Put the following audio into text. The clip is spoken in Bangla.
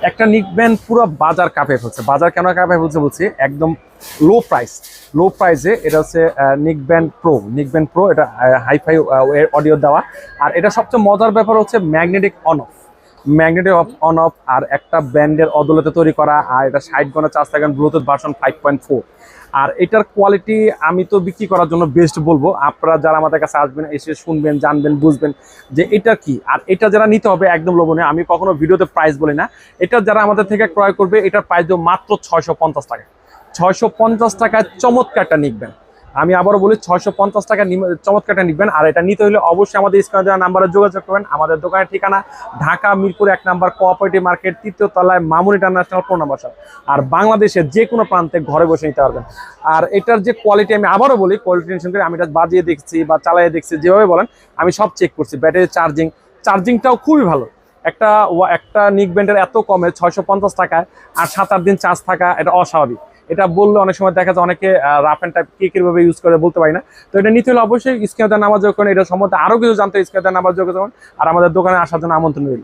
একটা নিকবেন পুরো বাজার কাঁপিয়ে ফেলছে। বাজার কেন কাঁপিয়ে ফেলছে বলছি, একদম লো প্রাইসে এটা হচ্ছে নিকবেন প্রো। এটা হাইফাই অডিও দেওয়া। আর এটা সবচেয়ে মজার ব্যাপার হচ্ছে ম্যাগনেটিক অন অফ আর একটা ব্র্যান্ডের অদলতে তৈরি করা। আর এটা 60 ঘন্টা চার্জ থাকেন, ব্লুটুথ ভার্সন 5.4। আর এটার কোয়ালিটি আমি তো বিক্রি করার জন্য বেস্ট বলবো। আপনারা যারা আমাদের কাছে আসবেন, এসে শুনবেন, জানবেন, বুঝবেন যে এটা কি। আর এটা যারা নিতে হবে একদম লোভনীয়। আমি কখনো ভিডিওতে প্রাইস বলি না। এটা যারা আমাদের থেকে ক্রয় করবে, এটার প্রাইস দেবো মাত্র 650 টাকা। 650 টাকায় চমৎকারটা নিকবেন। আমি আবারও বলি 650 টাকা চমৎকারটা নিবেন। আর এটা নিতে হলে অবশ্যই আমাদের স্ক্রিনে দেওয়া নাম্বারে যোগাযোগ করবেন। আমাদের দোকানের ঠিকানা ঢাকা মিরপুর 1 নম্বর কোঅপারেটিভ মার্কেট, 3য় তলায় Mamun international pro number shop. আর বাংলাদেশের যে কোনো প্রান্তে ঘরে বসে নিতে পারবেন। আর এটার যে কোয়ালিটি, আমি আবারও বলি, কোয়ালিটি টেনশন করে আমি এটা বাজিয়ে দেখছি বা চালিয়ে দেখছি, যেভাবে বলেন আমি সব চেক করছি। ব্যাটারি চার্জিংটাও খুবই ভালো। একটা নিকবেন্ডের এত কমে 650 টাকায় আর 7-8 দিন চার্জ থাকা, এটা অস্বাভাবিক। এটা বললে অনেক সময় দেখা যায় অনেকে রাফ অ্যান্ড টাইপ কিভাবে ইউজ করে বলতে পারি না। তো এটা নিতে হলে অবশ্যই স্ক্রিনে দেওয়া নাম্বার যোগ করেন। এটা সম্বন্ধে আরও কিছু জানতে স্ক্রিনে দেওয়া নাম্বার যোগাযোগ করুন। আর আমাদের দোকানে আসার জন্য আমন্ত্রণ রইল।